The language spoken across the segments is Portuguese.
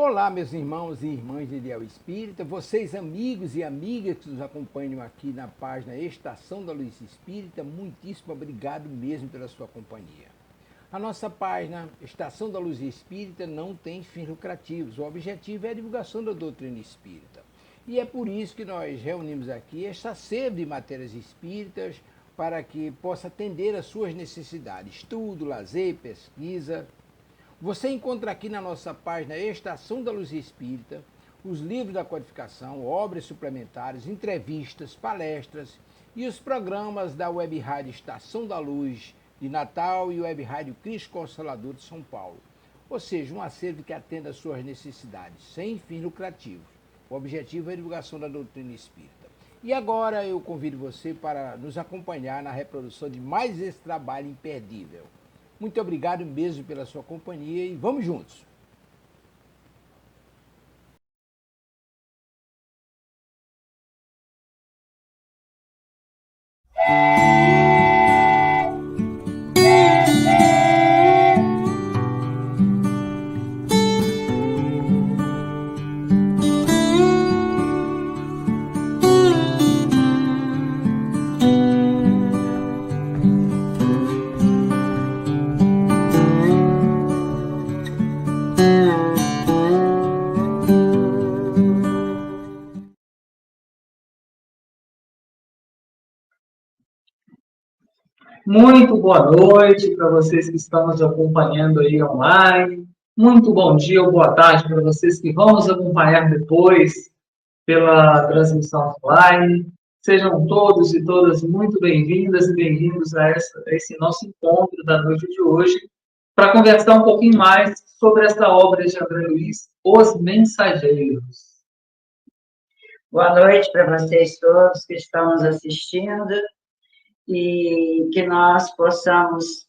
Olá, meus irmãos e irmãs de Ideal Espírita, vocês amigos e amigas que nos acompanham aqui na página Estação da Luz Espírita, muitíssimo obrigado mesmo pela sua companhia. A nossa página Estação da Luz Espírita não tem fins lucrativos, o objetivo é a divulgação da doutrina espírita. E é por isso que nós reunimos aqui esta sede de matérias espíritas para que possa atender às suas necessidades, estudo, lazer, pesquisa. Você encontra aqui na nossa página Estação da Luz Espírita os livros da codificação, obras suplementares, entrevistas, palestras e os programas da Web Rádio Estação da Luz de Natal e Web Rádio Cristo Consolador de São Paulo. Ou seja, um acervo que atenda às suas necessidades, sem fins lucrativos. O objetivo é a divulgação da doutrina espírita. E agora eu convido você para nos acompanhar na reprodução de mais esse trabalho imperdível. Muito obrigado mesmo pela sua companhia e vamos juntos! Muito boa noite para vocês que estão nos acompanhando aí online. Muito bom dia ou boa tarde para vocês que vão nos acompanhar depois pela transmissão online. Sejam todos e todas muito bem-vindas e bem-vindos a esse nosso encontro da noite de hoje para conversar um pouquinho mais sobre essa obra de André Luiz, Os Mensageiros. Boa noite para vocês todos que estão nos assistindo. E que nós possamos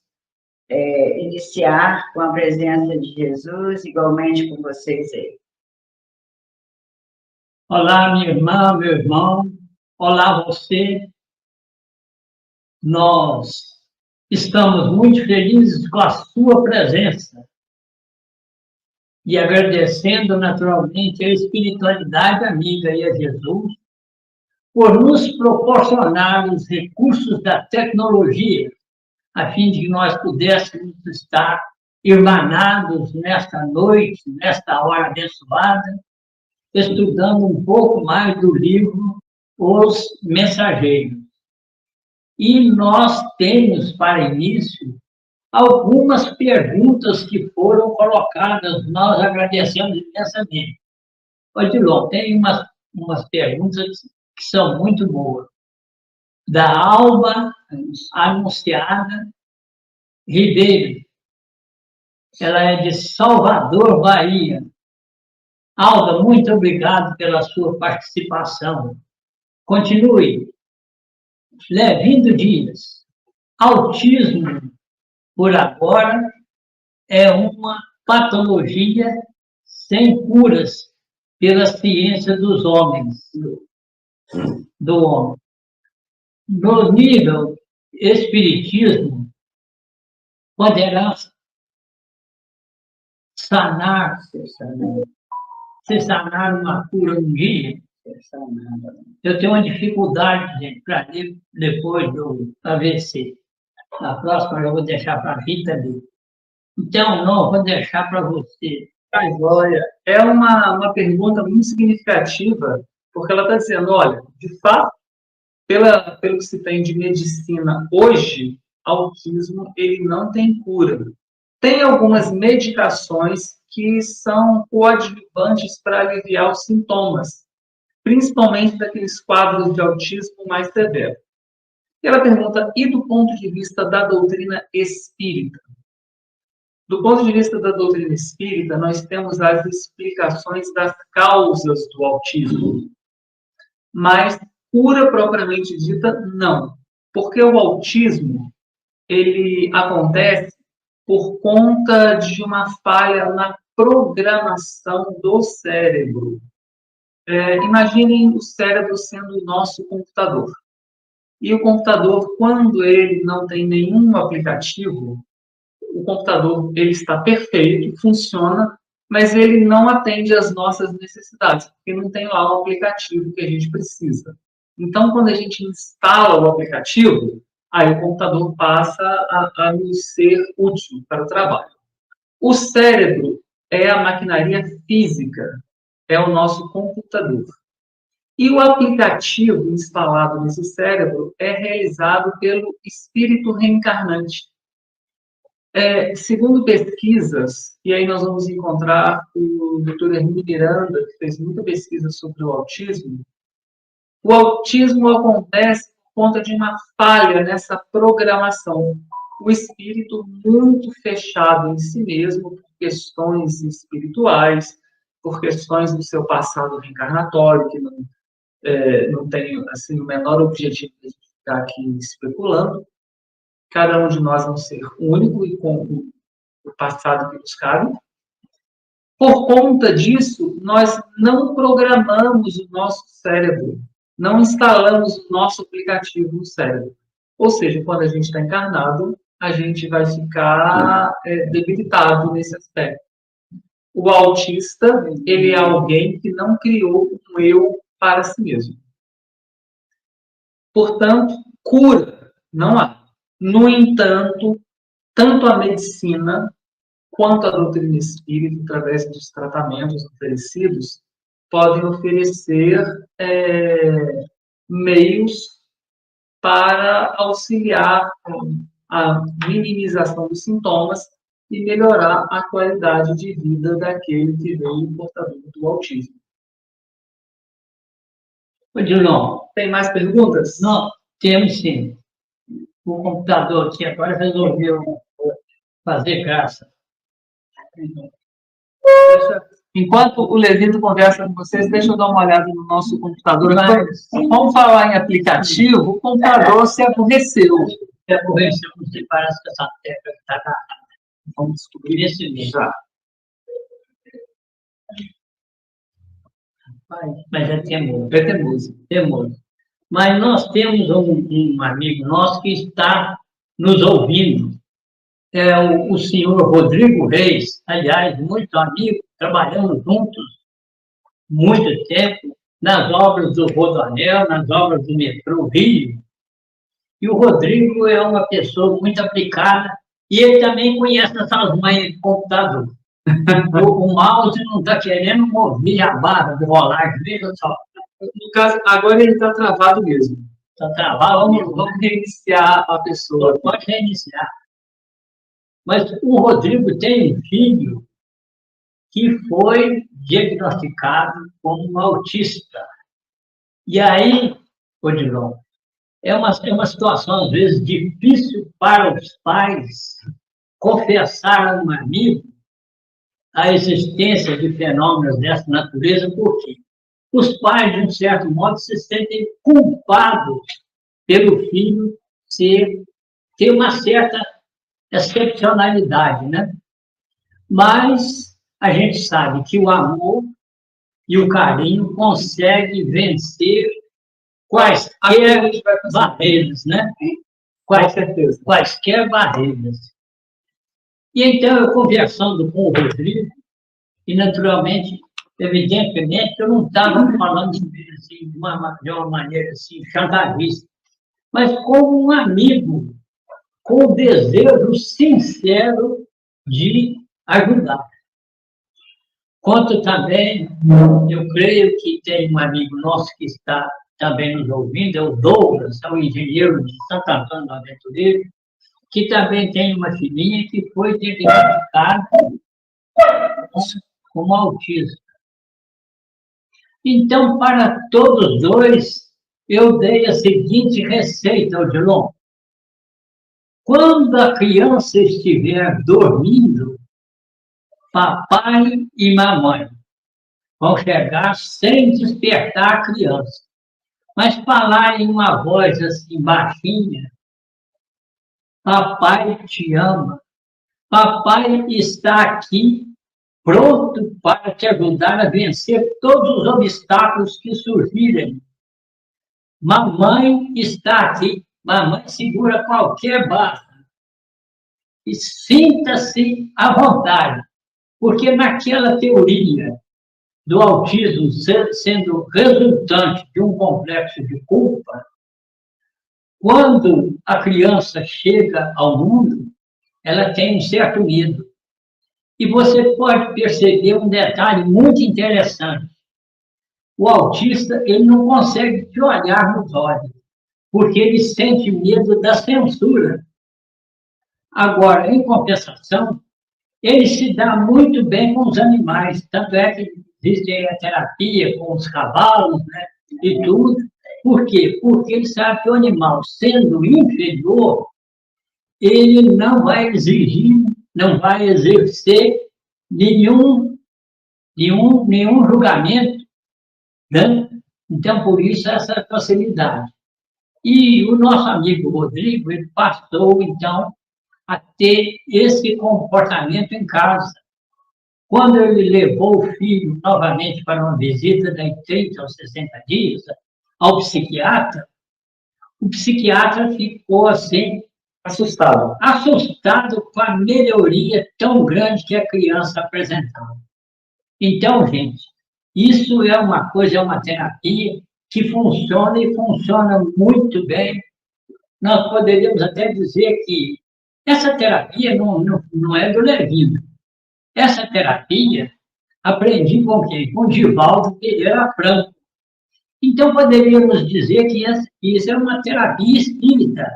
iniciar com a presença de Jesus, igualmente com vocês aí. Olá, minha irmã, meu irmão. Olá, você. Nós estamos muito felizes com a sua presença e agradecendo naturalmente a espiritualidade amiga e a Jesus por nos proporcionar os recursos da tecnologia, a fim de que nós pudéssemos estar irmanados nesta noite, nesta hora abençoada, estudando um pouco mais do livro Os Mensageiros. E nós temos, para início, algumas perguntas que foram colocadas, nós agradecemos imensamente. Odilon, tem umas perguntas que são muito boas. Da Alba Anunciada Ribeiro. Ela é de Salvador, Bahia. Alba, muito obrigado pela sua participação. Continue. Levindo Dias. Autismo, por agora, é uma patologia sem curas pela ciência dos homens. Do homem. No nível espiritismo, poderá se sanar uma cura um dia. Eu tenho uma dificuldade, gente, para ler depois do AVC. A próxima eu vou deixar para a Rita ler. Então, não, vou deixar para você. Olha, é uma pergunta muito significativa, porque ela está dizendo, olha, de fato, pelo que se tem de medicina hoje, autismo ele não tem cura. Tem algumas medicações que são coadjuvantes para aliviar os sintomas, principalmente daqueles quadros de autismo mais severos. E ela pergunta, e do ponto de vista da doutrina espírita? Do ponto de vista da doutrina espírita, nós temos as explicações das causas do autismo, mas cura propriamente dita, não. Porque o autismo, ele acontece por conta de uma falha na programação do cérebro. Imaginem o cérebro sendo o nosso computador. E o computador, quando ele não tem nenhum aplicativo, o computador ele está perfeito, funciona, mas ele não atende às nossas necessidades, porque não tem lá o aplicativo que a gente precisa. Então, quando a gente instala o aplicativo, aí o computador passa a nos ser útil para o trabalho. O cérebro é a maquinaria física, é o nosso computador. E o aplicativo instalado nesse cérebro é realizado pelo espírito reencarnante. Segundo pesquisas, e aí nós vamos encontrar o Dr. Hermínio Miranda, que fez muita pesquisa sobre o autismo acontece por conta de uma falha nessa programação. O espírito muito fechado em si mesmo, por questões espirituais, por questões do seu passado reencarnatório, que não tem assim, o menor objetivo de ficar aqui especulando. Cada um de nós é um ser único e com o passado que nos cabe. Por conta disso, nós não programamos o nosso cérebro, não instalamos o nosso aplicativo no cérebro. Ou seja, quando a gente está encarnado, a gente vai ficar debilitado nesse aspecto. O autista, ele é alguém que não criou um eu para si mesmo. Portanto, cura não há. No entanto, tanto a medicina quanto a doutrina espírita, através dos tratamentos oferecidos, podem oferecer meios para auxiliar a minimização dos sintomas e melhorar a qualidade de vida daquele que veio portador do autismo. Odilon, tem mais perguntas? Não, temos sim. O computador aqui agora resolveu fazer graça. Enquanto o Levito conversa com vocês, deixa eu dar uma olhada no nosso computador. Vamos falar em aplicativo, o computador se aborreceu. Se aborreceu, porque parece que essa tecla está errada. Vamos descobrir esse mesmo. Já. Mas é teimoso. É teimoso. Teimoso. Mas nós temos um amigo nosso que está nos ouvindo. É o senhor Rodrigo Reis, aliás, muito amigo, trabalhamos juntos muito tempo nas obras do Rodoanel, nas obras do metrô Rio. E o Rodrigo é uma pessoa muito aplicada e ele também conhece essas manhas de computador. O mouse não está querendo mover a barra de rolagem, veja só. No caso, agora ele está travado mesmo. Está travado? Vamos reiniciar a pessoa. Pode reiniciar. Mas o Rodrigo tem um filho que foi diagnosticado como autista. E aí, Odilon, é uma situação, às vezes, difícil para os pais confessar a um amigo a existência de fenômenos dessa natureza, porque os pais, de um certo modo, se sentem culpados pelo filho ter uma certa excepcionalidade, né? Mas a gente sabe que o amor e o carinho conseguem vencer quaisquer barreiras, né? Quaisquer barreiras. E então, eu conversando com o Rodrigo, e naturalmente, evidentemente, eu não estava falando assim, de uma maneira assim, chantagista, mas como um amigo, com o desejo sincero de ajudar. Quanto também, eu creio que tem um amigo nosso que está também nos ouvindo, é o Douglas, é um engenheiro de Santo Antônio do Aventureiro, que também tem uma filhinha que foi diagnosticada como autista. Então, para todos dois, eu dei a seguinte receita, Odilon. Quando a criança estiver dormindo, papai e mamãe vão chegar sem despertar a criança. Mas falar em uma voz assim baixinha, papai te ama, papai está aqui pronto para te ajudar a vencer todos os obstáculos que surgirem. Mamãe está aqui, mamãe segura qualquer barra. E sinta-se à vontade. Porque naquela teoria do autismo sendo resultante de um complexo de culpa, quando a criança chega ao mundo, ela tem um certo medo. E você pode perceber um detalhe muito interessante. O autista, ele não consegue te olhar nos olhos, porque ele sente medo da censura. Agora, em compensação, ele se dá muito bem com os animais, tanto é que existe a terapia com os cavalos, né, e tudo. Por quê? Porque ele sabe que o animal, sendo inferior, ele não vai exigir, não vai exercer nenhum julgamento, né? Então, por isso, essa facilidade. E o nosso amigo Rodrigo, ele passou, então, a ter esse comportamento em casa. Quando ele levou o filho novamente para uma visita de 30 ou 60 dias ao psiquiatra, o psiquiatra ficou assim, assustado com a melhoria tão grande que a criança apresentava. Então, gente, isso é uma coisa, é uma terapia que funciona e funciona muito bem. Nós poderíamos até dizer que essa terapia não é do Levino. Essa terapia aprendi com quem? Com Divaldo Pereira Franco. Então, poderíamos dizer que isso é uma terapia espírita,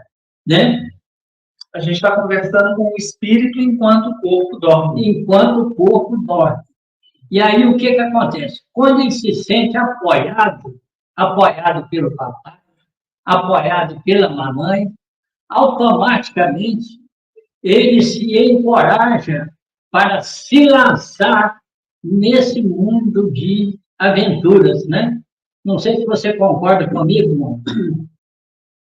né? A gente está conversando com o espírito enquanto o corpo dorme. Enquanto o corpo dorme. E aí, o que acontece? Quando ele se sente apoiado pelo papai, apoiado pela mamãe, automaticamente ele se encoraja para se lançar nesse mundo de aventuras, né? Não sei se você concorda comigo, irmão.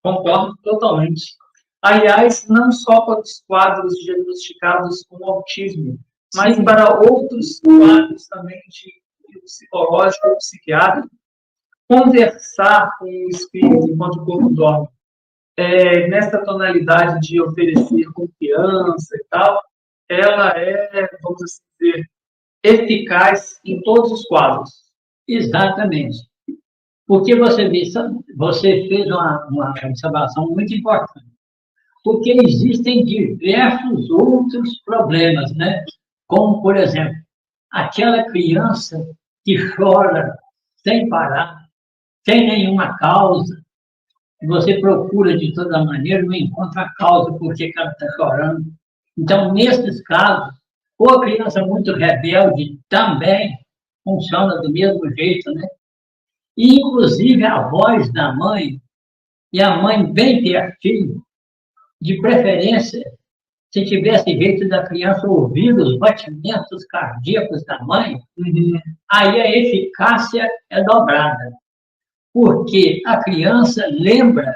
Concordo totalmente. Aliás, não só para os quadros diagnosticados com autismo, mas sim, para outros quadros também de psicológico ou psiquiátrico, conversar com o espírito enquanto o corpo dorme, nessa tonalidade de oferecer confiança e tal, ela é, vamos dizer, eficaz em todos os quadros. Exatamente. Porque você fez uma observação muito importante. Porque existem diversos outros problemas, né? Como, por exemplo, aquela criança que chora sem parar, sem nenhuma causa, e você procura de toda maneira, não encontra a causa por que ela está chorando. Então, nesses casos, ou a criança muito rebelde também funciona do mesmo jeito, né? E, inclusive, a voz da mãe, e a mãe bem pertinho, de preferência, se tivesse jeito da criança ouvir os batimentos cardíacos da mãe, aí a eficácia é dobrada. Porque a criança lembra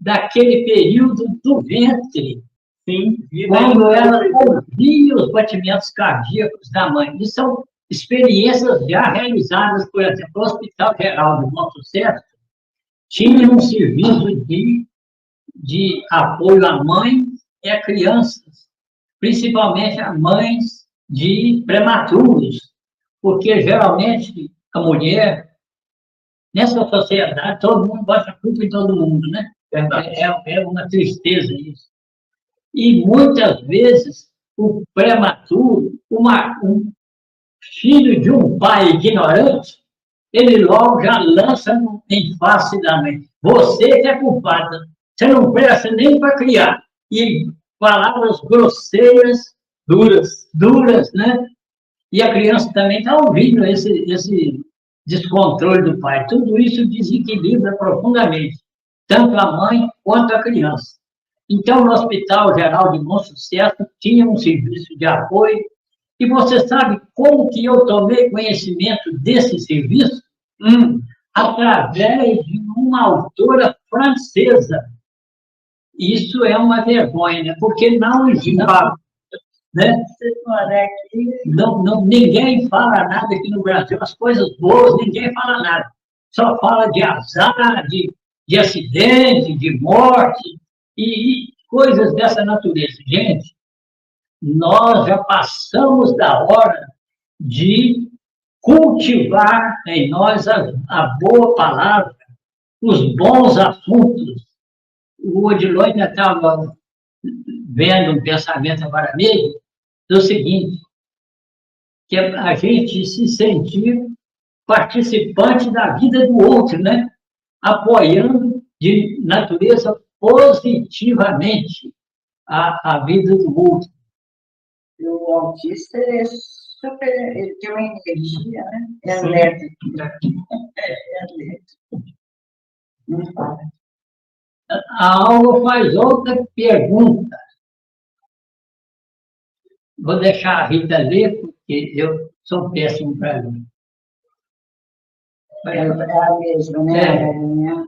daquele período do ventre, sim, quando ela ouvia os batimentos cardíacos da mãe. E são experiências já realizadas, por exemplo, o Hospital Geral do Bom Sucesso tinha um serviço de apoio à mãe e a crianças, principalmente a mães de prematuros, porque geralmente a mulher, nessa sociedade, todo mundo bota culpa em todo mundo, né? É uma tristeza isso. E muitas vezes o prematuro, um filho de um pai ignorante, ele logo já lança em face da mãe. Você que é culpada. Você não presta nem para criar. E palavras grosseiras, duras, né? E a criança também está ouvindo esse descontrole do pai. Tudo isso desequilibra profundamente, tanto a mãe quanto a criança. Então, no Hospital Geral de Bom Sucesso, tinha um serviço de apoio. E você sabe como que eu tomei conhecimento desse serviço? Através de uma autora francesa. Isso é uma vergonha, né? Porque não existe, né? Ninguém fala nada aqui no Brasil, as coisas boas, ninguém fala nada. Só fala de azar, de acidente, de morte e coisas dessa natureza. Gente, nós já passamos da hora de cultivar em nós a boa palavra, os bons assuntos. O Odilon ainda estava vendo um pensamento agora mesmo, do seguinte, que é a gente se sentir participante da vida do outro, né? Apoiando de natureza positivamente a vida do outro. O autista é super, ele tem uma energia, né? É elétrico. É elétrico. Não fala. A aula faz outra pergunta. Vou deixar a Rita ler, porque eu sou péssimo para ler. É a mesma, né?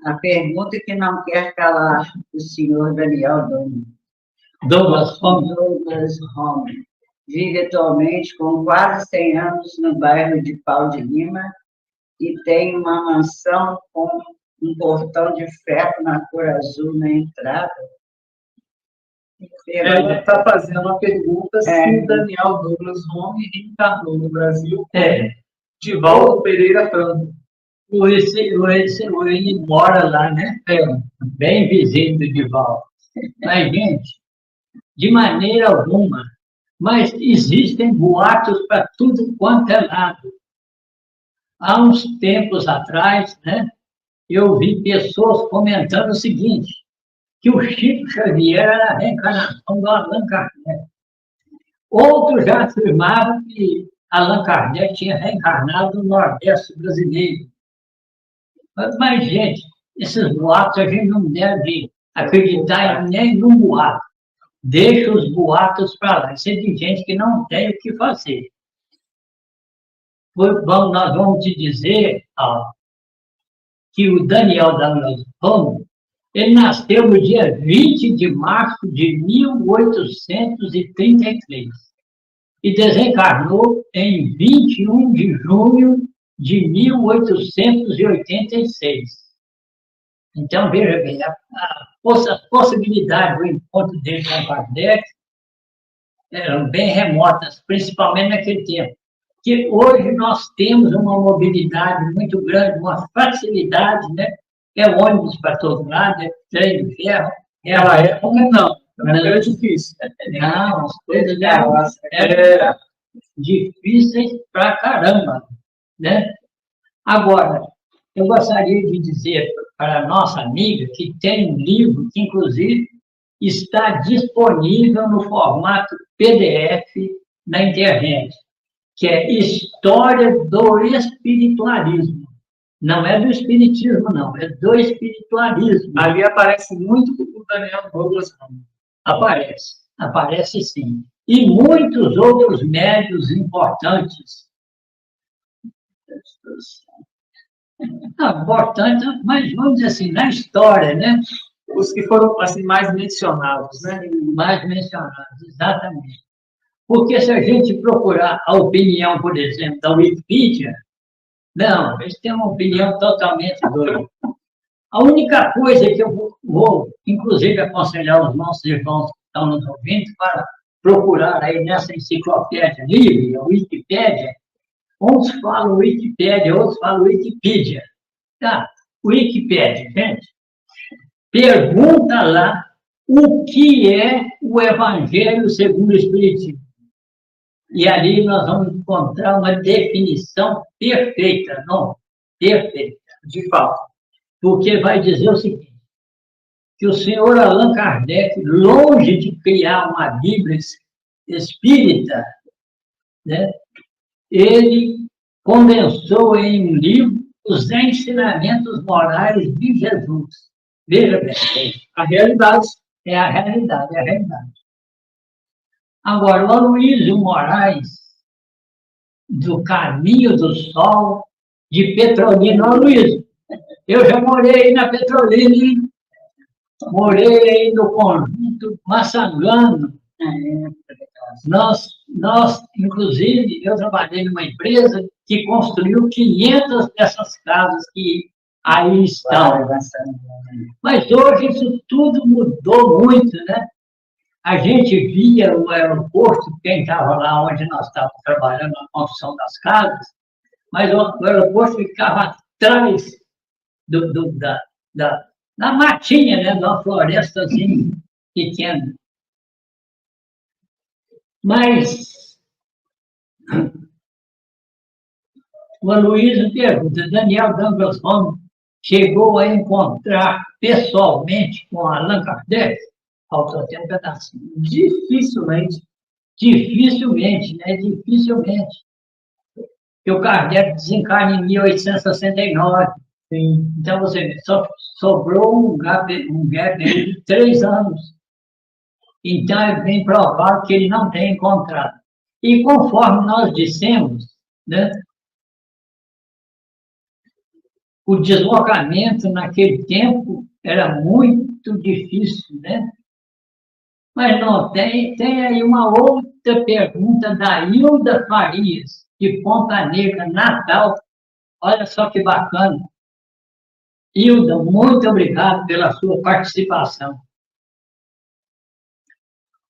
A pergunta que não quer calar o senhor Daniel Douglas Fome. Douglas Home. Vive atualmente com quase 100 anos no bairro de Pau de Lima e tem uma mansão com um portão de ferro na cor azul na entrada. Ela está fazendo a pergunta se Daniel Douglas Home reencarnou no Brasil Divaldo Pereira Franco. Ele mora lá, né? Bem vizinho do Divaldo. Mas, gente, de maneira alguma, mas existem boatos para tudo quanto é lado. Há uns tempos atrás, né, eu vi pessoas comentando o seguinte, que o Chico Xavier era a reencarnação do Allan Kardec. Outros já afirmavam que Allan Kardec tinha reencarnado no Nordeste brasileiro. Mas, gente, esses boatos a gente não deve acreditar nem num boato. Deixa os boatos para lá. Isso é de gente que não tem o que fazer. Nós vamos te dizer que o Daniel Douglas Home, ele nasceu no dia 20 de março de 1833 e desencarnou em 21 de junho de 1886. Então, veja bem, a possibilidade do encontro dele com Kardec eram bem remotas, principalmente naquele tempo. Que hoje nós temos uma mobilidade muito grande, uma facilidade, né? É ônibus para todo lado, é trem de ferro. Naquela época, não. Era difícil. Não, as coisas eram difíceis pra caramba, né? Agora, eu gostaria de dizer para a nossa amiga que tem um livro que, inclusive, está disponível no formato PDF na internet, que é História do Espiritualismo. Não é do Espiritismo, não, é do Espiritualismo. Ali aparece muito o Daniel Douglas Home. Aparece sim. E muitos outros médios importantes. Importante, mas vamos dizer assim, na história, né? Os que foram assim, mais mencionados, né? Mais mencionados, exatamente. Porque se a gente procurar a opinião, por exemplo, da Wikipedia, não, eles têm uma opinião totalmente doida. A única coisa que eu vou, inclusive, aconselhar os nossos irmãos que estão nos ouvindo para procurar aí nessa enciclopédia livre, a Wikipédia, uns falam Wikipédia, outros falam Wikipedia. Tá, Wikipédia, gente. Pergunta lá o que é o Evangelho segundo o Espiritismo. E ali nós vamos encontrar uma definição perfeita, não? Perfeita, de fato. Porque vai dizer o seguinte, que o senhor Allan Kardec, longe de criar uma Bíblia espírita, né, ele condensou em um livro os ensinamentos morais de Jesus. Veja bem, a realidade é a realidade, é a realidade. Agora, o Aloysio Moraes, do Caminho do Sol, de Petrolina. Aloysio, eu já morei na Petrolina, hein? Morei no conjunto Massangano. Nós, inclusive, eu trabalhei numa empresa que construiu 500 dessas casas que aí estão. Mas hoje isso tudo mudou muito, né? a gente via o aeroporto, quem estava lá onde nós estávamos trabalhando na construção das casas, mas o aeroporto ficava atrás da matinha, né, de uma floresta assim, pequena. Mas o Aloysio pergunta, Daniel Douglas Home chegou a encontrar pessoalmente com Allan Kardec? Faltou até um pedacinho. Dificilmente. Dificilmente, né? Dificilmente. Porque o Kardec desencarna em 1869. Sim. Então, você vê, só sobrou um gap de 3 anos. Então, é bem provável que ele não tenha encontrado. E conforme nós dissemos, né, o deslocamento naquele tempo era muito difícil, né? Mas não, tem aí uma outra pergunta da Hilda Farias, de Ponta Negra, Natal. Olha só que bacana. Hilda, muito obrigado pela sua participação.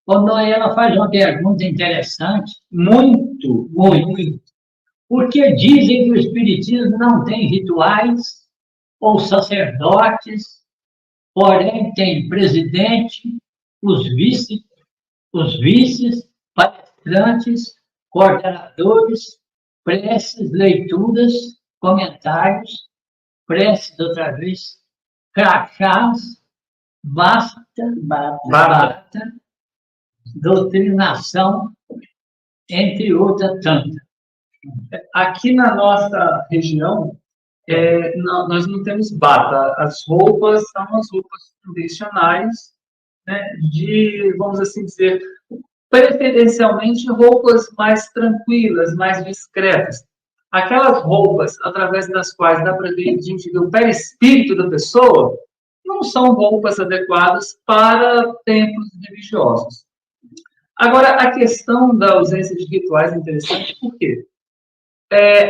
O Noela faz uma pergunta interessante. Muito, muito. Por que dizem que o Espiritismo não tem rituais ou sacerdotes, porém tem presidente, os vices, palestrantes, coordenadores, preces, leituras, comentários, preces outra vez, crachás, bata, doutrinação, entre outras tantas. Aqui na nossa região, nós não temos bata. As roupas são as roupas convencionais, né, vamos assim dizer, preferencialmente roupas mais tranquilas, mais discretas. Aquelas roupas, através das quais dá para ver, a gente vê o perispírito da pessoa, não são roupas adequadas para templos religiosos. Agora, a questão da ausência de rituais é interessante, por quê?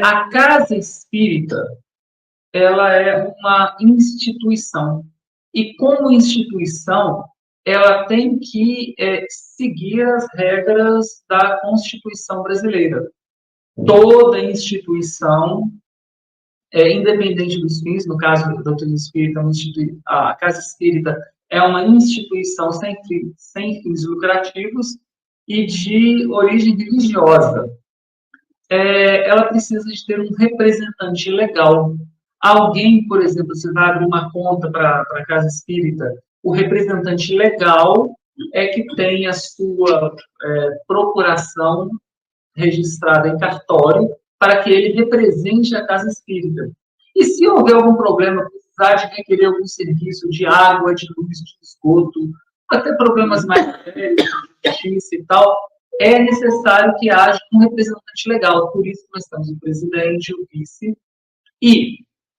A casa espírita, ela é uma instituição. E, como instituição, ela tem que seguir as regras da Constituição brasileira. Toda instituição, independente dos fins, no caso da doutrina espírita, a casa espírita é uma instituição sem fins lucrativos e de origem religiosa. Ela precisa de ter um representante legal. Alguém, por exemplo, você vai abrir uma conta para a casa espírita, o representante legal é que tem a sua procuração registrada em cartório para que ele represente a casa espírita. E se houver algum problema, precisar de requerer algum serviço de água, de luz, de esgoto, até problemas mais sérios, de justiça e tal, é necessário que haja um representante legal. Por isso nós temos o presidente, o vice, e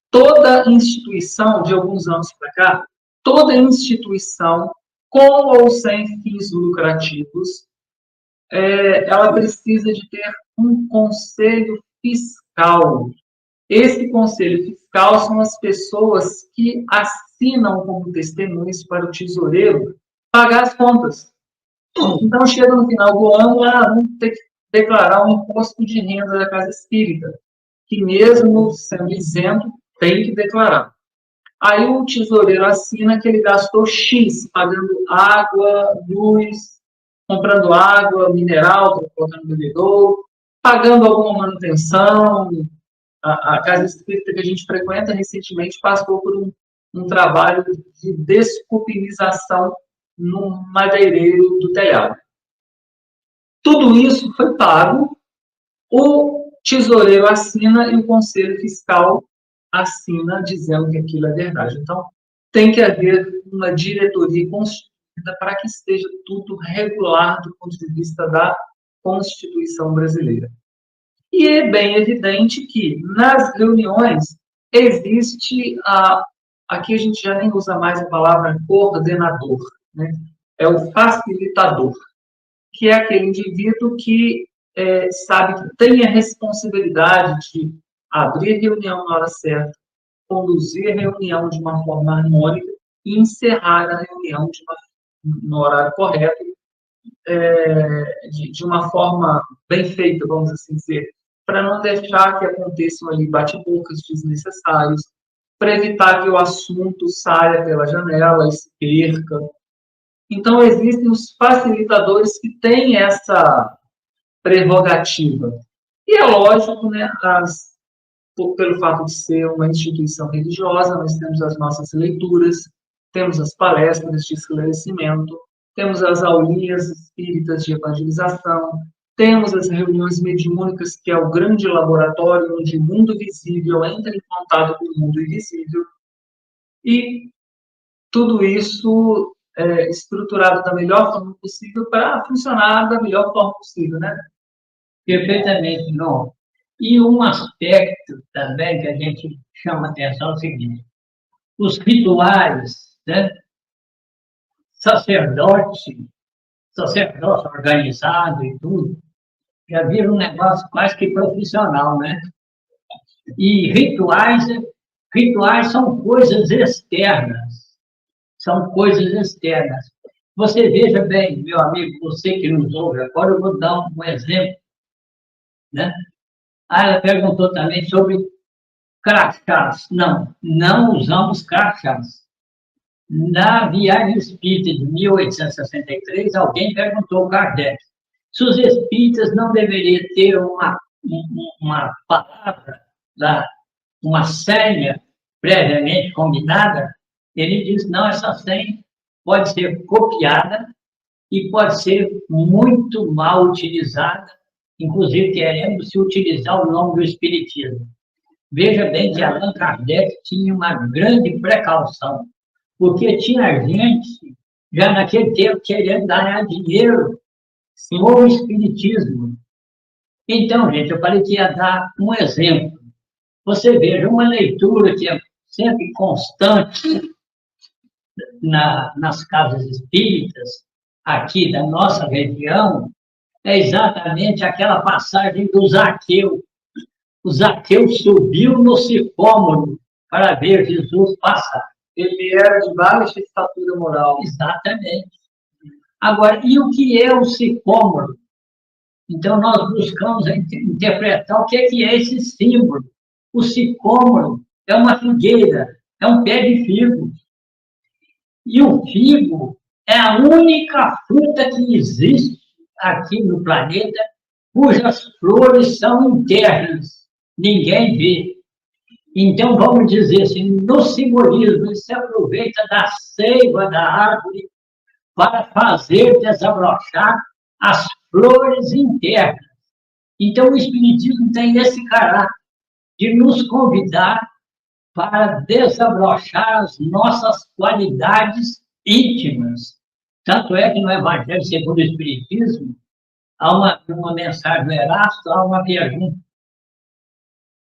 toda instituição, de alguns anos para cá, toda instituição, com ou sem fins lucrativos, ela precisa de ter um conselho fiscal. Esse conselho fiscal são as pessoas que assinam como testemunhas para o tesoureiro pagar as contas. Então, chega no final do ano, vamos ter que declarar um imposto de renda da casa espírita, que mesmo sendo isento, tem que declarar. Aí o tesoureiro assina que ele gastou X, pagando água, luz, comprando água, mineral, colocando no bebedouro, pagando alguma manutenção. A casa espírita que a gente frequenta recentemente passou por um trabalho de descupinização no madeireiro do telhado. Tudo isso foi pago, o tesoureiro assina e o conselho fiscal assina dizendo que aquilo é verdade. Então, tem que haver uma diretoria constituída para que esteja tudo regular do ponto de vista da Constituição brasileira. E é bem evidente que, nas reuniões, existe aqui a gente já nem usa mais a palavra coordenador, né? É o facilitador, que é aquele indivíduo que sabe que tem a responsabilidade de abrir reunião na hora certa, conduzir a reunião de uma forma harmônica e encerrar a reunião no horário correto, de uma forma bem feita, vamos assim dizer, para não deixar que aconteçam ali bate-bocas desnecessários, para evitar que o assunto saia pela janela e se perca. Então, existem os facilitadores que têm essa prerrogativa. E é lógico, né, pelo fato de ser uma instituição religiosa, nós temos as nossas leituras, temos as palestras de esclarecimento, temos as aulinhas espíritas de evangelização, temos as reuniões mediúnicas, que é o grande laboratório onde o mundo visível entra em contato com o mundo invisível, e tudo isso estruturado da melhor forma possível para funcionar da melhor forma possível, né? Perfeitamente, não. E um aspecto também que a gente chama atenção é o seguinte: os rituais, né? Sacerdócio organizado e tudo, já vira um negócio quase que profissional, né? E rituais são coisas externas, são coisas externas. Você veja bem, meu amigo, você que nos ouve agora, eu vou dar um exemplo, né? Ela perguntou também sobre crachás. Não, não usamos crachás. Na Viagem Espírita de 1863, alguém perguntou ao Kardec se os espíritas não deveriam ter uma palavra, uma senha previamente combinada. Ele disse, não, essa senha pode ser copiada e pode ser muito mal utilizada, inclusive querendo se utilizar o nome do Espiritismo. Veja bem que Allan Kardec tinha uma grande precaução, porque tinha gente, já naquele tempo, querendo ganhar dinheiro com o Espiritismo. Então, gente, eu falei que ia dar um exemplo. Você veja, uma leitura que é sempre constante nas casas espíritas, aqui da nossa região, é exatamente aquela passagem do Zaqueu. O Zaqueu subiu no sicômoro para ver Jesus passar. Ele era de baixa estatura moral. Exatamente. Agora, e o que é o sicômoro? Então, nós buscamos interpretar o que é esse símbolo. O sicômoro é uma figueira, é um pé de figo. E o figo é a única fruta que existe aqui no planeta cujas flores são internas, ninguém vê. Então, vamos dizer assim, no simbolismo, ele se aproveita da seiva da árvore para fazer desabrochar as flores internas. Então, o Espiritismo tem esse caráter de nos convidar para desabrochar as nossas qualidades íntimas. Tanto é que no Evangelho segundo o Espiritismo, há uma mensagem do Erasto, há uma pergunta.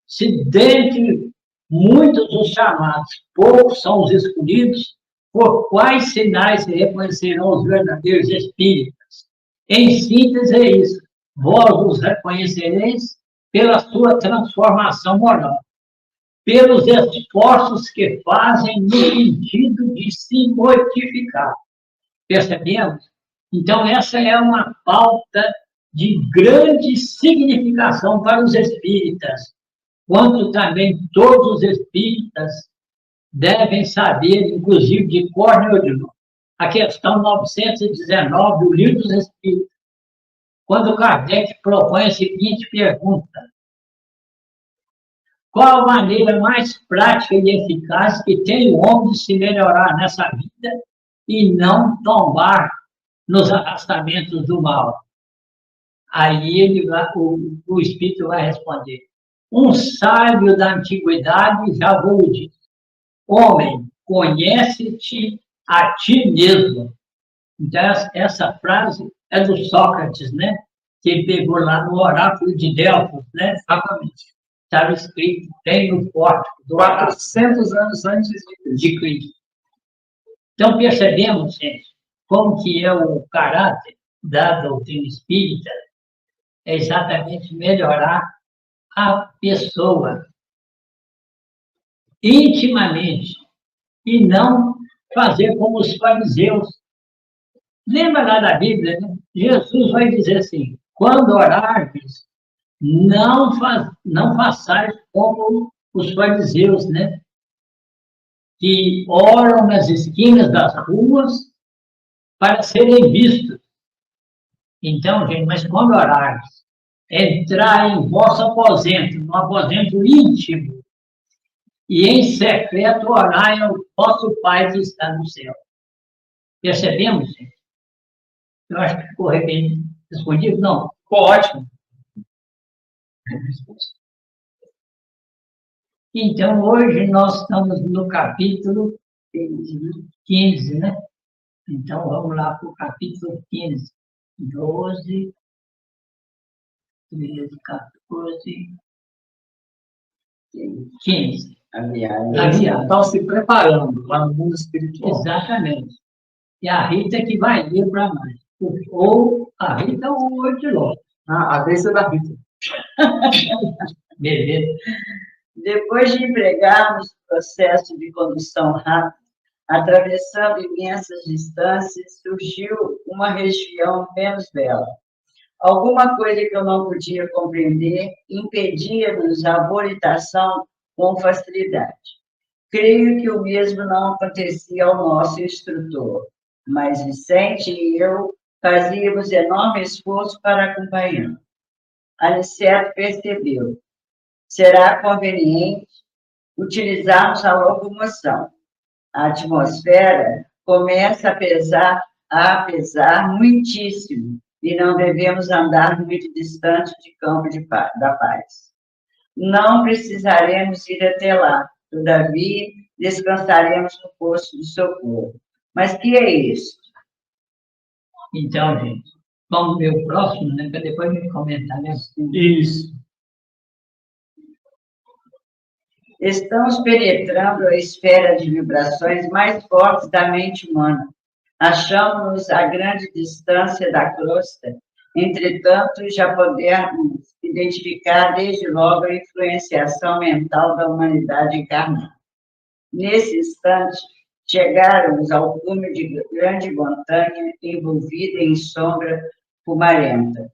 Se dentre muitos dos chamados, poucos são os escolhidos, por quais sinais se reconhecerão os verdadeiros espíritas? Em síntese é isso, vós os reconhecereis pela sua transformação moral, pelos esforços que fazem no sentido de se mortificar. Percebemos? Então, essa é uma pauta de grande significação para os espíritas, quanto também todos os espíritas devem saber, inclusive de Córneo, a questão 919 do Livro dos Espíritos, quando Kardec propõe a seguinte pergunta: qual a maneira mais prática e eficaz que tem o homem de se melhorar nessa vida e não tombar nos arrastamentos do mal? Aí o Espírito vai responder: um sábio da antiguidade já vos disse, homem, conhece-te a ti mesmo. Então, essa frase é do Sócrates, né? Que ele pegou lá no oráculo de Delfos, né? Exatamente. Estava escrito bem no pórtico do 400 anos antes de Cristo. Então, percebemos, gente, como que é o caráter da doutrina espírita, é exatamente melhorar a pessoa intimamente e não fazer como os fariseus, Lembra lá da Bíblia, né? Jesus vai dizer assim: quando orardes, não façais como os fariseus, né? Que oram nas esquinas das ruas para serem vistos. Então, gente, mas quando orardes, entrar em vosso aposento, no aposento íntimo, e em secreto orai ao vosso Pai que está no céu. Percebemos, gente? Eu acho que ficou bem respondido. Não, ficou ótimo. Então, hoje nós estamos no capítulo 15, né? Então, vamos lá para o capítulo 15. 12, 13, 14, 15. A viagem. A viagem. Estão se preparando lá no mundo espiritual. Exatamente. E a Rita que vai ler para nós. Ou a Rita ou o Ortiló. Ah, a vez é da Rita. Beleza. Depois de empregarmos o processo de condução rápida, atravessando imensas distâncias, surgiu uma região menos bela. Alguma coisa que eu não podia compreender impedia-nos a volitação com facilidade. Creio que o mesmo não acontecia ao nosso instrutor, mas Vicente e eu fazíamos enorme esforço para acompanhá-lo. Aniceto percebeu. Será conveniente utilizarmos a locomoção. A atmosfera começa a pesar muitíssimo e não devemos andar muito distante de Campo da Paz. Não precisaremos ir até lá, todavia, descansaremos no posto de socorro. Mas que é isso? Então, gente, vamos ver o próximo, né? Para depois me comentar, né? Isso. Estamos penetrando a esfera de vibrações mais fortes da mente humana. Achamos-nos a grande distância da crosta, entretanto, já podemos identificar desde logo a influenciação mental da humanidade encarnada. Nesse instante, chegáramos ao cume de grande montanha envolvida em sombra fumarenta.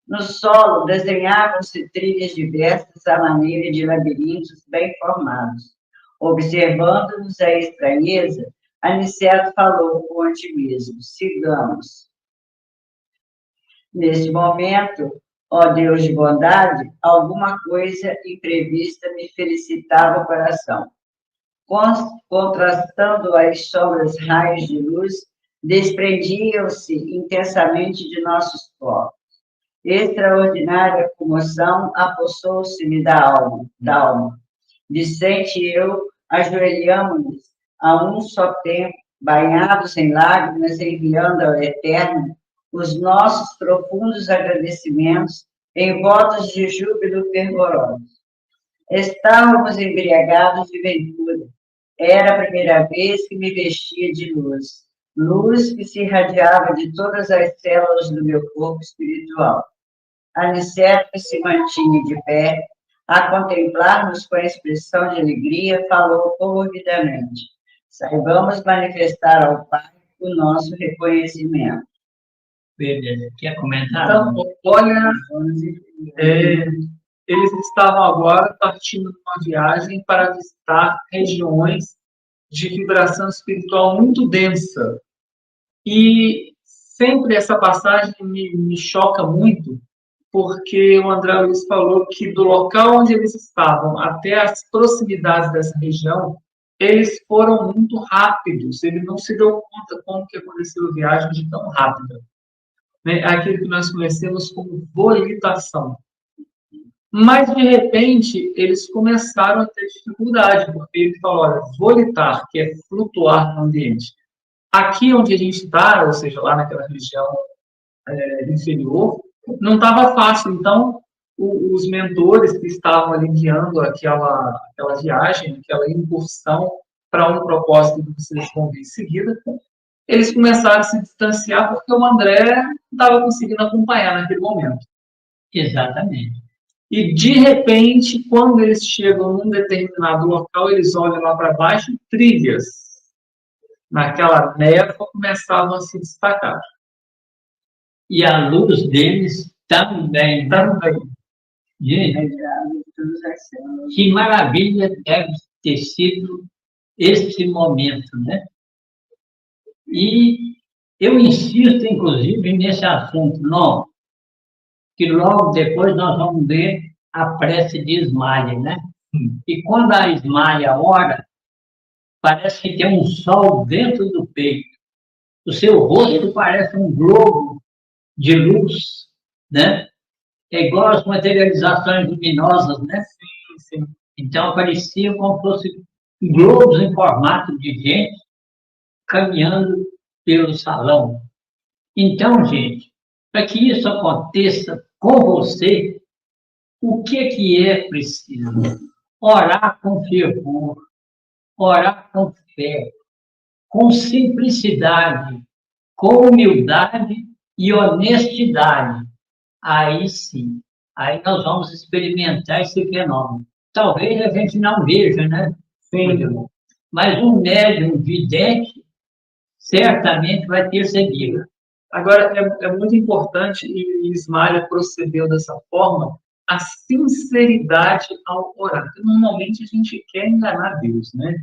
No solo, desenhavam-se trilhas diversas à maneira de labirintos bem formados. Observando-nos a estranheza, Aniceto falou com otimismo: sigamos. Neste momento, ó Deus de bondade, alguma coisa imprevista me felicitava o coração. Contrastando as sombras raios de luz, desprendiam-se intensamente de nossos corpos. Extraordinária comoção apossou-se-me da alma. Vicente e eu ajoelhamos-nos a um só tempo, banhados em lágrimas, enviando ao Eterno os nossos profundos agradecimentos em votos de júbilo fervorosos. Estávamos embriagados de ventura. Era a primeira vez que me vestia de luz, luz que se irradiava de todas as células do meu corpo espiritual. Aniceto se mantinha de pé, a contemplar-nos com a expressão de alegria, falou comovidamente: saibamos manifestar ao Pai o nosso reconhecimento. Beleza. Quer comentar? Então, olha, eles estavam agora partindo numa viagem para visitar regiões de vibração espiritual muito densa. E sempre essa passagem me choca muito, porque o André Luiz falou que do local onde eles estavam até as proximidades dessa região, eles foram muito rápidos. Ele não se deu conta como que aconteceu a viagem de tão rápida. Aquilo que nós conhecemos como volitação. Mas, de repente, eles começaram a ter dificuldade, porque ele falou, olha, volitar, que é flutuar no ambiente. Aqui onde a gente está, ou seja, lá naquela região inferior, não estava fácil. Então, os mentores que estavam ali guiando aquela viagem, aquela incursão para um propósito que vocês vão ver em seguida, eles começaram a se distanciar porque o André não estava conseguindo acompanhar naquele momento. Exatamente. E, de repente, quando eles chegam num determinado local, eles olham lá para baixo, trilhas. naquela névoa, começavam a se destacar. E a luz deles também, né? Também. Gente, que maravilha deve ter sido este momento, né? E eu insisto, inclusive, nesse assunto, não, que logo depois nós vamos ver a prece de Ismael, né? E quando a Ismael ora, parece que tem um sol dentro do peito. O seu rosto parece um globo de luz, né? É igual as materializações luminosas, né? Sim, sim. Então, parecia como se fosse globos em formato de gente caminhando pelo salão. Então, gente, para que isso aconteça com você, o que é preciso? Orar com fervor, orar com fé, com simplicidade, com humildade e honestidade. Aí sim, aí nós vamos experimentar esse fenômeno. Talvez a gente não veja, né? Sim. Mas um médium vidente certamente vai perceber. Agora, é muito importante, e Ismael procedeu dessa forma, a sinceridade ao orar. Porque normalmente a gente quer enganar Deus, né?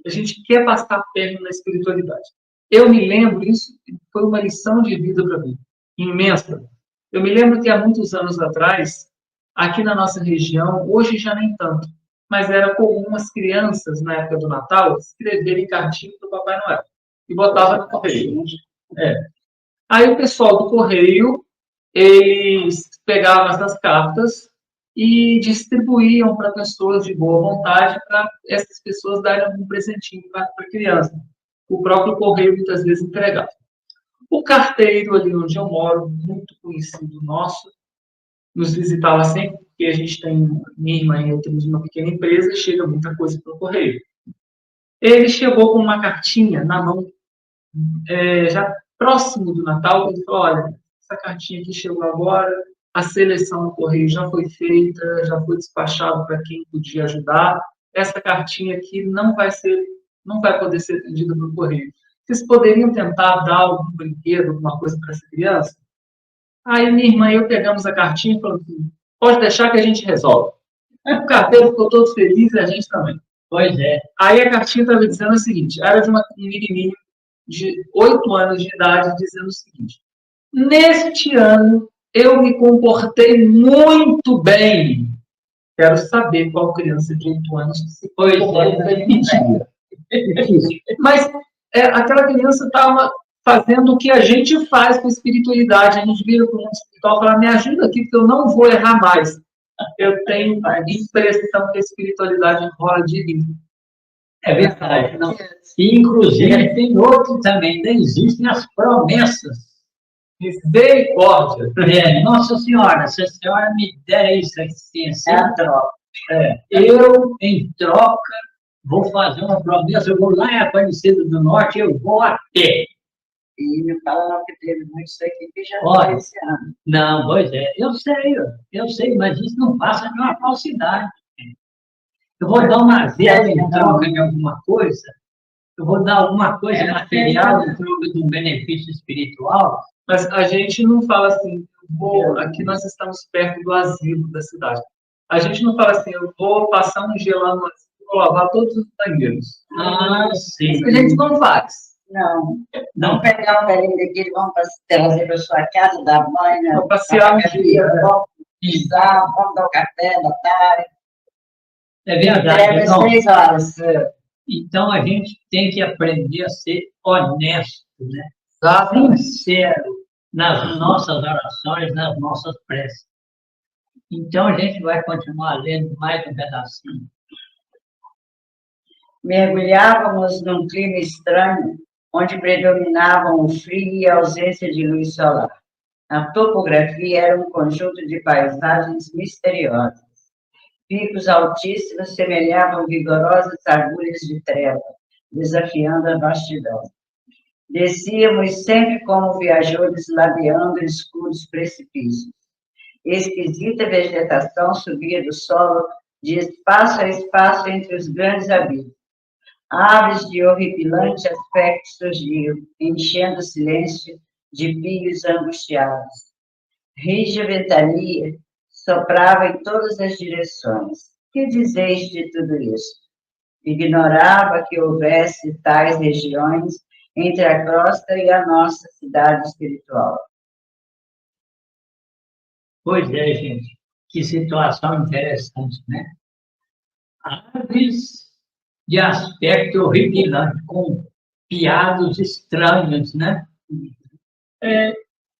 A gente quer passar perto na espiritualidade. Eu me lembro, isso foi uma lição de vida para mim, imensa. Eu me lembro que há muitos anos atrás, aqui na nossa região, hoje já nem tanto, mas era comum as crianças, na época do Natal, escreverem cartinha para o Papai Noel e botava no correio. Aí o pessoal do correio, eles pegavam essas cartas e distribuíam para pessoas de boa vontade, para essas pessoas darem algum presentinho para a criança. O próprio correio muitas vezes entregava. O carteiro ali onde eu moro, muito conhecido nosso, nos visitava sempre, porque a gente tem, minha irmã e eu temos uma pequena empresa e chega muita coisa pelo correio. Ele chegou com uma cartinha na mão, já próximo do Natal, ele falou, olha, essa cartinha aqui chegou agora, a seleção no correio já foi feita, já foi despachado para quem podia ajudar, essa cartinha aqui não vai poder ser atendida no correio. Vocês poderiam tentar dar algum brinquedo, alguma coisa para essa criança? Aí minha irmã e eu pegamos a cartinha e falamos assim, pode deixar que a gente resolve. O carteiro ficou todo feliz e a gente também. Pois é. Aí a cartinha estava dizendo o seguinte, era de um menininho de 8 anos de idade, dizendo o seguinte, neste ano eu me comportei muito bem. Quero saber qual criança de 8 anos se comporta mentira. Mas aquela criança estava fazendo o que a gente faz com a espiritualidade. A gente vira para o mundo espiritual e fala, me ajuda aqui, porque eu não vou errar mais. Eu tenho a impressão que a espiritualidade rola de mim. É verdade. Não. Inclusive, tem outro também, ainda existem as promessas. Misericórdia. Nossa Senhora, se a senhora me der isso assim, a troca. Eu, em troca, vou fazer uma promessa, eu vou lá em Aparecida do Norte, eu vou a pé. E me falaram que teve muito isso aqui que já Olha, foi esse ano. Não, pois é, eu sei, mas isso não passa de uma falsidade. Eu vou dar uma vela em troca de alguma coisa, eu vou dar alguma coisa material em troca de um benefício espiritual. Mas a gente não fala assim, aqui nós estamos perto do asilo da cidade. A gente não fala assim, eu vou passar um gelo lá no asilo, vou lavar todos os banheiros. Ah, sim. Isso que a gente não faz. Não. Vamos pegar um velhinho daqui, vamos trazer para sua casa, dar banho, vamos passear um dia, vamos pisar, vamos dar o café da tarde. É verdade. Então, 6 horas. Então, a gente tem que aprender a ser honesto, né? Sincero nas nossas orações, nas nossas preces. Então, a gente vai continuar lendo mais um pedacinho. Mergulhávamos num clima estranho, onde predominavam o frio e a ausência de luz solar. A topografia era um conjunto de paisagens misteriosas. Picos altíssimos semelhavam vigorosas agulhas de treva, desafiando a vastidão. Descíamos sempre como viajores ladeando escuros precipícios. Esquisita vegetação subia do solo de espaço a espaço entre os grandes abismos. Aves de horripilante aspecto surgiam, enchendo o silêncio de pios angustiados. Rija ventania soprava em todas as direções. Que dizeis de tudo isso? Ignorava que houvesse tais regiões entre a crosta e a nossa cidade espiritual. Pois é, gente, que situação interessante, né? Aves de aspecto horripilante, com piados estranhos, né?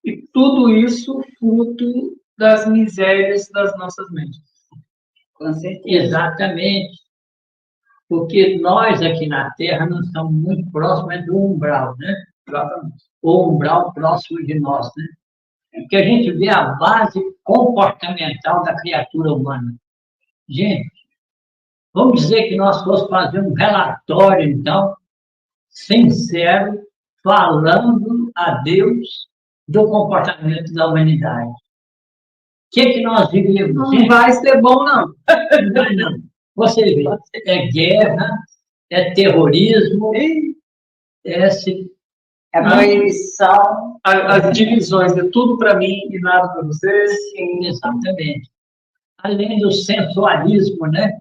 E tudo isso fruto das misérias das nossas mentes. Com certeza. Exatamente. Porque nós aqui na Terra não estamos muito próximos do umbral, né? O umbral próximo de nós, né? Porque a gente vê a base comportamental da criatura humana. Gente, vamos dizer que nós fossemos fazer um relatório, então, sincero, falando a Deus do comportamento da humanidade. O que nós diríamos? Não vai ser bom, não. Não. Você vê, é guerra, é terrorismo, A proibição. As divisões é tudo para mim e nada para vocês. Sim, exatamente. Além do sensualismo, né?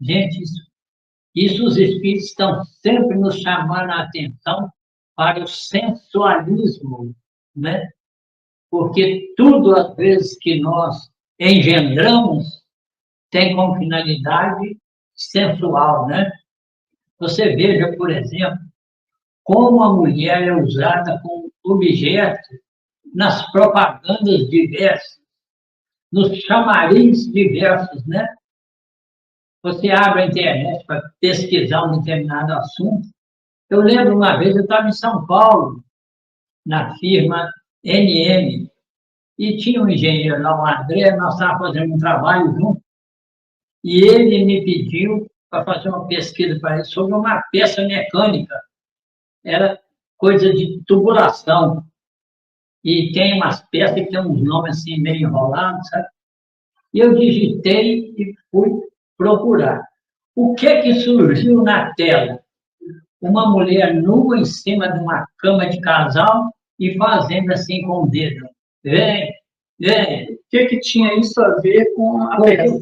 Gente, isso os espíritos estão sempre nos chamando a atenção para o sensualismo, né? Porque tudo, às vezes, que nós engendramos tem como finalidade sensual, né? Você veja, por exemplo, como a mulher é usada como objeto nas propagandas diversas, nos chamarins diversos, né? Você abre a internet para pesquisar um determinado assunto. Eu lembro uma vez, eu estava em São Paulo, na firma NM, e tinha um engenheiro lá, o André, nós estávamos fazendo um trabalho junto, e ele me pediu para fazer uma pesquisa para ele sobre uma peça mecânica. Era coisa de tubulação. E tem umas peças que tem uns nomes assim meio enrolados, sabe? E eu digitei e fui procurar. O que surgiu na tela? Uma mulher nua em cima de uma cama de casal e fazendo assim com o dedo. Vem, vem. O que tinha isso a ver com a peça?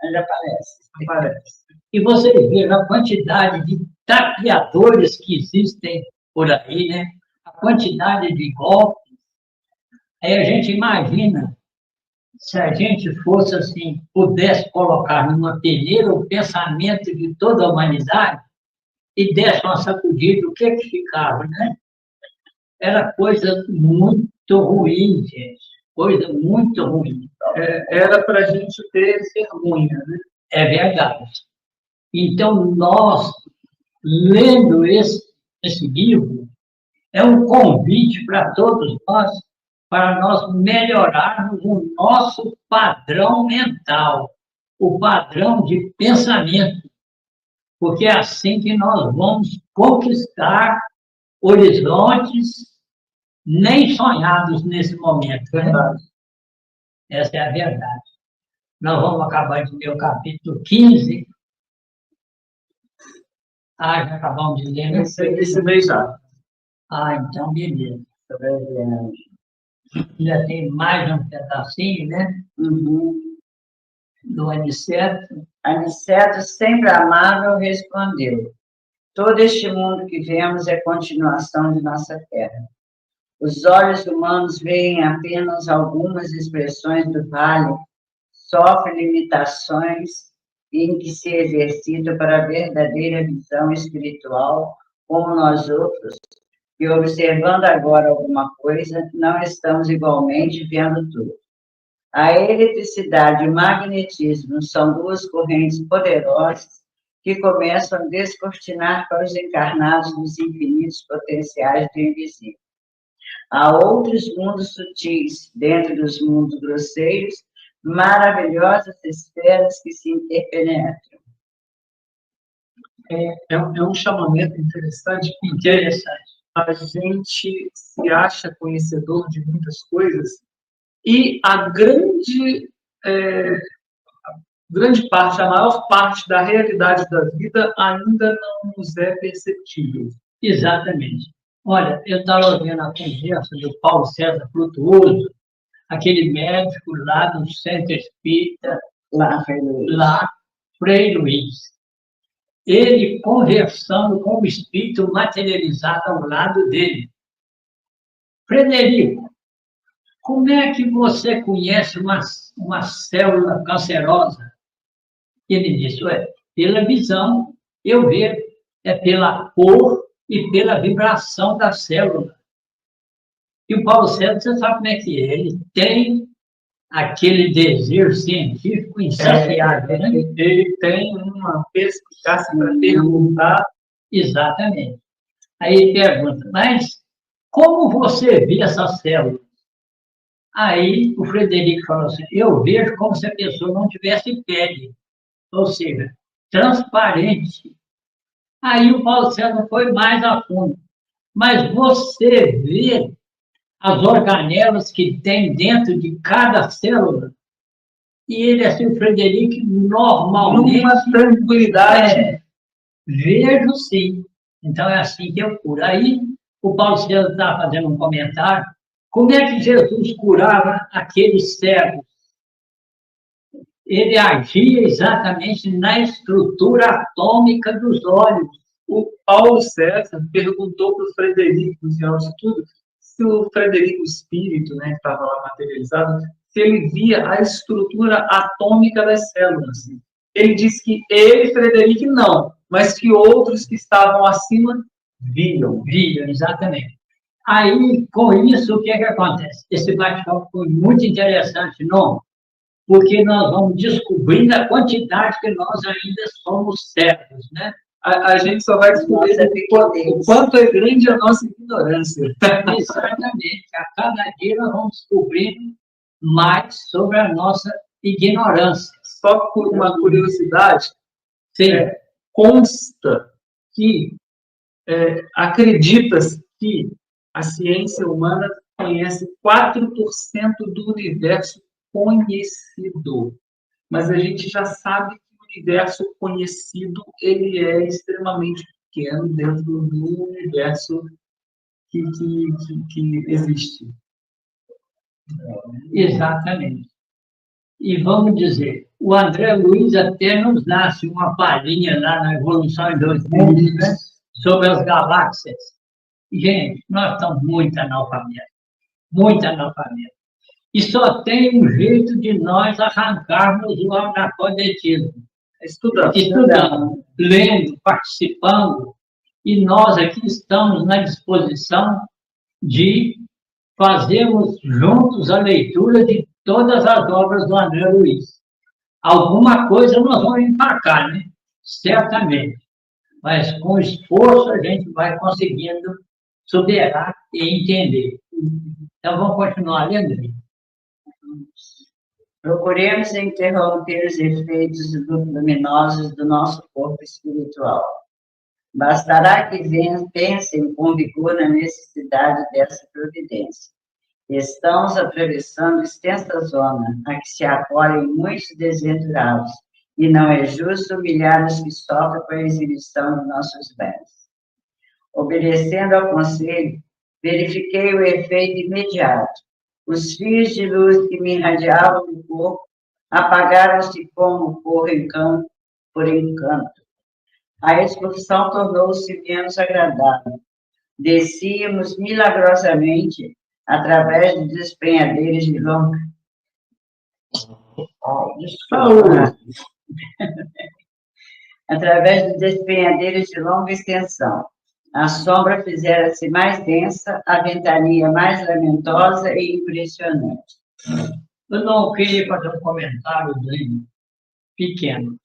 Ainda aparece. E você vê a quantidade de tapeadores que existem por aí, né? A quantidade de golpes. Aí a gente imagina, se a gente fosse assim, pudesse colocar numa peneira o pensamento de toda a humanidade e desse uma sacudida, o que ficava, né? Era coisa muito ruim, gente. Coisa muito ruim. Era para a gente ter vergonha, né? É verdade. Então, nós, lendo esse livro, é um convite para todos nós, para nós melhorarmos o nosso padrão mental, o padrão de pensamento, porque é assim que nós vamos conquistar horizontes nem sonhados nesse momento. Verdade. Essa é a verdade. Nós vamos acabar de ler o capítulo 15. Já acabamos de ler, né? Esse mês já. Então, beleza. Ainda tem mais um pedacinho, né? Do Aniceto. Aniceto, sempre amável, respondeu: todo este mundo que vemos é continuação de nossa terra. Os olhos humanos veem apenas algumas expressões do vale, sofrem limitações em que se exercita para a verdadeira visão espiritual, como nós outros, e observando agora alguma coisa, não estamos igualmente vendo tudo. A eletricidade e o magnetismo são duas correntes poderosas que começam a descortinar para os encarnados dos infinitos potenciais do invisível. Há outros mundos sutis, dentro dos mundos grosseiros, maravilhosas esferas que se interpenetram. É um chamamento interessante. A gente se acha conhecedor de muitas coisas e a grande grande parte, a maior parte da realidade da vida ainda não nos é perceptível. Exatamente. Olha, eu estava vendo a conversa do Paulo César Frutuoso, aquele médico lá do Centro Espírita, lá, Frei Luiz. Ele conversando com o espírito materializado ao lado dele. Frederico, como é que você conhece uma célula cancerosa? Ele disse, pela visão, eu vejo, é pela cor e pela vibração da célula. E o Paulo César, você sabe como é que é? Ele tem aquele desejo científico insaciável, né? Ele tem uma perspicácia para perguntar. Exatamente. Aí ele pergunta, mas como você vê essa célula? Aí o Frederico falou assim, eu vejo como se a pessoa não tivesse pele, ou seja, transparente. Aí o Paulo César foi mais a fundo. Mas você vê as organelas que tem dentro de cada célula? E ele, assim, o Frederico, normalmente... Numa tranquilidade. Vejo sim. Então é assim que eu curo. Aí o Paulo César está fazendo um comentário. Como é que Jesus curava aqueles cegos? Ele agia exatamente na estrutura atômica dos olhos. O Paulo César perguntou para o Frederico, no final de tudo, se o Frederico, o espírito, né, que estava lá materializado, se ele via a estrutura atômica das células. Ele disse que ele, Frederico, não, mas que outros que estavam acima viam. Viam, exatamente. Aí, com isso, o que é que acontece? Esse bate-papo foi muito interessante, não? Porque nós vamos descobrindo a quantidade que nós ainda somos cegos, né? A gente só vai descobrir o quanto é grande a nossa ignorância. Exatamente. A cada dia nós vamos descobrindo mais sobre a nossa ignorância. Só por uma curiosidade, consta que acredita-se que a ciência humana conhece 4% do universo conhecido. Mas a gente já sabe que o universo conhecido ele é extremamente pequeno dentro do universo que existe. Exatamente. E vamos dizer, o André Luiz até nos nasce uma palhinha lá na Evolução em 2 Mundos, né? Sobre as galáxias. Gente, nós estamos muito analfabetos. Muito analfabetos. E só tem um jeito de nós arrancarmos o analfabetismo. Estudando, lendo, participando. E nós aqui estamos na disposição de fazermos juntos a leitura de todas as obras do André Luiz. Alguma coisa nós vamos empacar, né? Certamente. Mas com esforço a gente vai conseguindo superar e entender. Então vamos continuar lendo. Procuremos interromper os efeitos luminosos do nosso corpo espiritual. Bastará que pensem com vigor na necessidade dessa providência. Estamos atravessando extensa zona a que se acolhem muitos desventurados, e não é justo humilhar os que sofrem com a exibição de nossos bens. Obedecendo ao conselho, verifiquei o efeito imediato. Os fios de luz que me irradiavam do corpo apagaram-se como por encanto. A excursão tornou-se menos agradável. Descíamos milagrosamente através de despenhadeiros de longa... através de despenhadeiros de longa extensão. A sombra fizera-se mais densa, a ventania mais lamentosa e impressionante. Eu não queria fazer um comentário pequeno.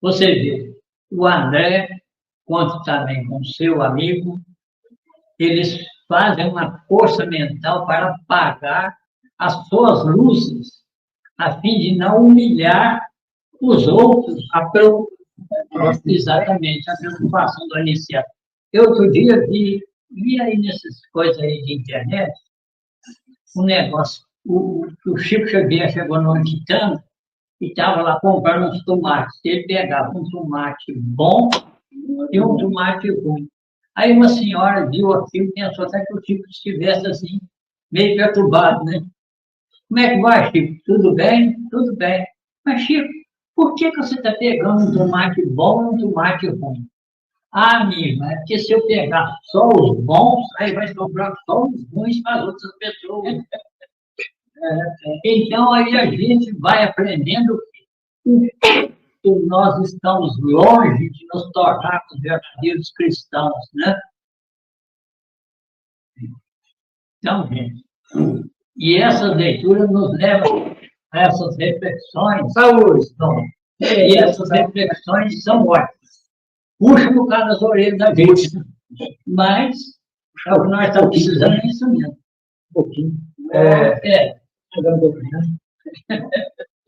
Você vê, o André, quanto também com seu amigo, eles fazem uma força mental para apagar as suas luzes, a fim de não humilhar os outros. Exatamente, a preocupação do iniciado. Eu outro dia vi aí nessas coisas aí de internet, um negócio, o Chico Xavier chegou no Titã e estava lá comprando uns tomates. Ele pegava um tomate bom e um tomate ruim. Aí uma senhora viu aquilo e pensou até que o Chico estivesse assim, meio perturbado, né? Como é que vai, Chico? Tudo bem? Tudo bem. Mas, Chico, por que você está pegando um tomate bom e um tomate ruim? Ah, minha irmã, é porque se eu pegar só os bons, aí vai sobrar só os ruins para as outras pessoas. Então, aí a gente vai aprendendo que nós estamos longe de nos tornarmos verdadeiros cristãos, né? Então, gente, e essa leitura nos leva a essas reflexões. Saúde! E essas reflexões são ótimas. Puxa um bocado as orelhas da gente. Mas é o que nós estamos precisando, é isso mesmo. Um pouquinho.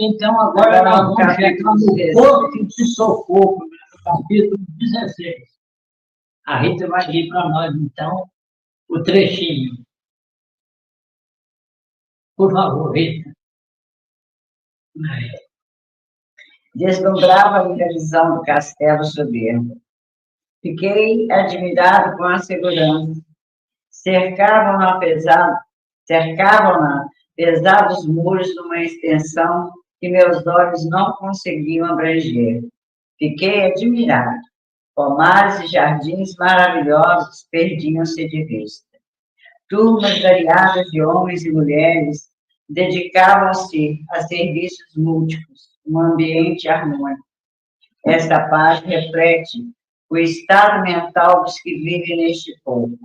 Então, agora nós vamos chegar no Porto de Socorro, no capítulo 16. A Rita vai ler para nós, então, o trechinho. Por favor, Rita. Deslumbrava-me a visão do castelo soberbo. Fiquei admirado com a segurança. Cercavam-na pesados muros numa extensão que meus olhos não conseguiam abranger. Fiquei admirado. Pomares e jardins maravilhosos perdiam-se de vista. Turmas variadas de homens e mulheres dedicavam-se a serviços múltiplos, um ambiente harmônico. Esta página reflete o estado mental dos que vivem neste povo.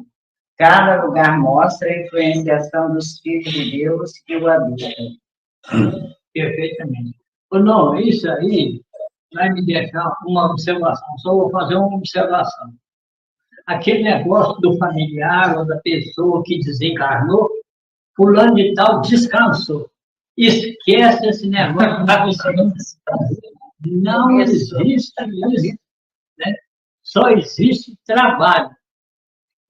Cada lugar mostra a influenciação dos filhos de Deus que o habitam. Perfeitamente. Não, isso aí vai me deixar uma observação. Só vou fazer uma observação. Aquele negócio do familiar ou da pessoa que desencarnou, fulano de tal descansou. Esquece esse negócio. Não existe isso. Né? Só existe trabalho.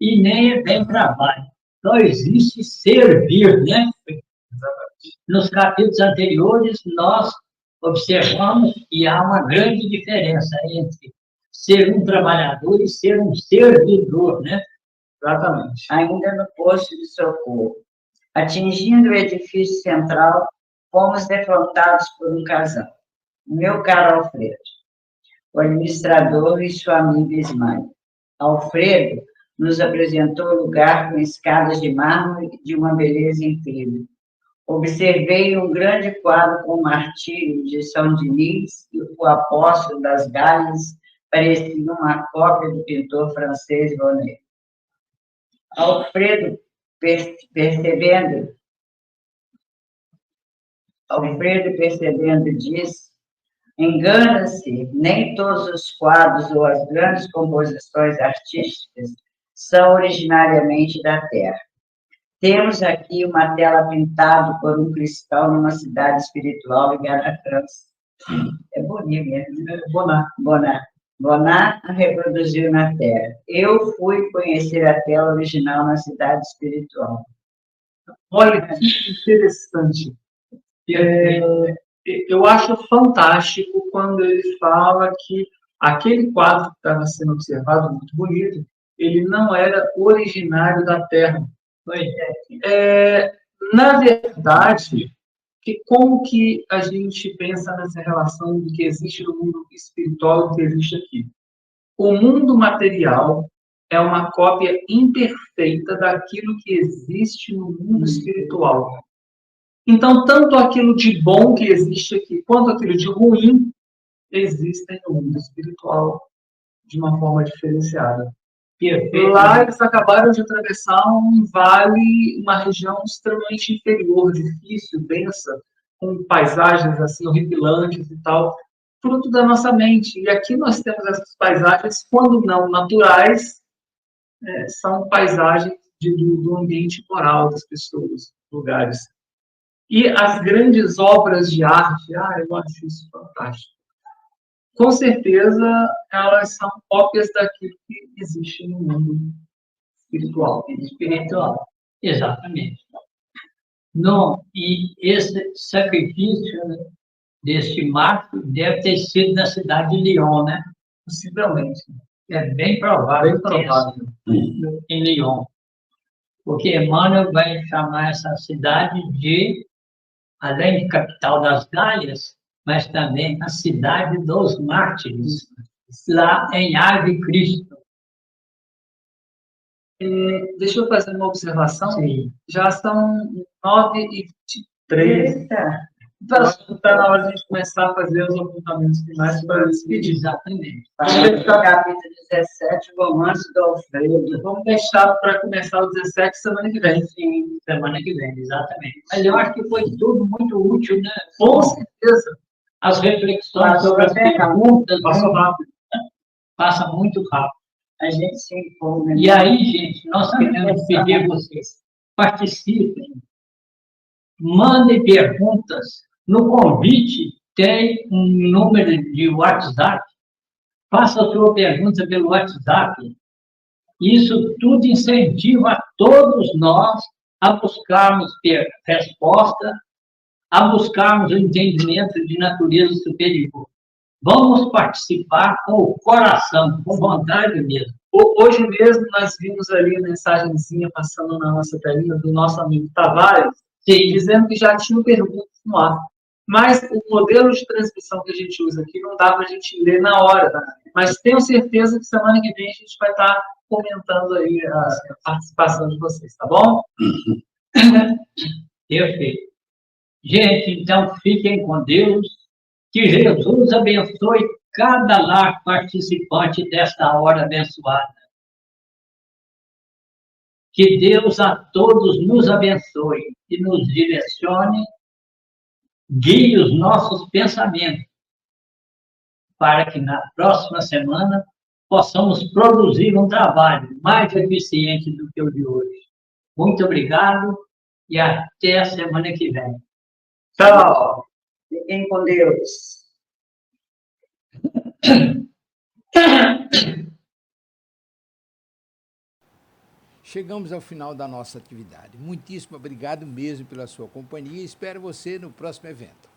E nem é bem trabalho. Só existe servir, né? Nos capítulos anteriores, nós observamos que há uma grande diferença entre ser um trabalhador e ser um servidor, né? Exatamente. Ainda no posto de socorro. Atingindo o edifício central, fomos defrontados por um casal. Meu caro Alfredo, o administrador e sua amiga Ismael. Alfredo nos apresentou o lugar com escadas de mármore de uma beleza incrível. Observei um grande quadro com o martírio de São Denis e o apóstolo das Galhas parecia uma cópia do pintor francês Monet. Alfredo, percebendo, disse: engana-se, nem todos os quadros ou as grandes composições artísticas são originariamente da Terra. Temos aqui uma tela pintada por um cristão numa cidade espiritual ligada à França. É bonito mesmo. Bonnat a reproduziu na Terra. Eu fui conhecer a tela original na cidade espiritual. Olha que interessante. Eu acho fantástico quando ele fala que aquele quadro que estava sendo observado, muito bonito, ele não era originário da Terra. Na verdade, como que a gente pensa nessa relação do que existe no mundo espiritual e do que existe aqui? O mundo material é uma cópia imperfeita daquilo que existe no mundo espiritual. Então, tanto aquilo de bom que existe aqui, quanto aquilo de ruim, existem no mundo espiritual de uma forma diferenciada. Lá eles acabaram de atravessar um vale, uma região extremamente inferior, difícil, densa, com paisagens assim horripilantes e tal, fruto da nossa mente. E aqui nós temos essas paisagens, quando não naturais, são paisagens do ambiente moral das pessoas, lugares. E as grandes obras de arte, eu acho isso fantástico. Com certeza, elas são cópias daquilo que existe no mundo espiritual. Exatamente. Não, e esse sacrifício, né, deste mártir deve ter sido na cidade de Lyon, né? Possivelmente. É bem provável, Bem provável. em Lyon. Porque Emmanuel vai chamar essa cidade de, além de capital das Galhas, mas também a cidade dos mártires, lá em Ave Cristo. Deixa eu fazer uma observação. Sim. Já são 9h23. Eita, Está na hora de a gente começar a fazer os apontamentos finais para despedir. Exatamente. capítulo 17, romance do Alfredo. Vamos deixar para começar o 17 semana que vem. Sim, semana que vem, exatamente. Mas eu acho que foi tudo muito útil, né? Com certeza. As reflexões Passou sobre as até perguntas Passou rápido. passa muito rápido. A gente se empolga. E aí, gente, nós queremos pedir a vocês, participem, mandem perguntas. No convite tem um número de WhatsApp, faça a sua pergunta pelo WhatsApp. Isso tudo incentiva a todos nós a buscarmos resposta, a buscarmos o entendimento de natureza superior. Vamos participar com o coração, com vontade mesmo. Hoje mesmo nós vimos ali a mensagenzinha passando na nossa telinha do nosso amigo Tavares, dizendo que já tinha perguntas no ar. Mas o modelo de transmissão que a gente usa aqui não dá para a gente ler na hora. Tá? Mas tenho certeza que semana que vem a gente vai estar comentando aí a participação de vocês, tá bom? Perfeito. Gente, então fiquem com Deus. Que Jesus abençoe cada lar participante desta hora abençoada. Que Deus a todos nos abençoe e nos direcione, guie os nossos pensamentos, para que na próxima semana possamos produzir um trabalho mais eficiente do que o de hoje. Muito obrigado e até a semana que vem. Tchau. Fiquem com Deus. Chegamos ao final da nossa atividade. Muitíssimo obrigado mesmo pela sua companhia e espero você no próximo evento.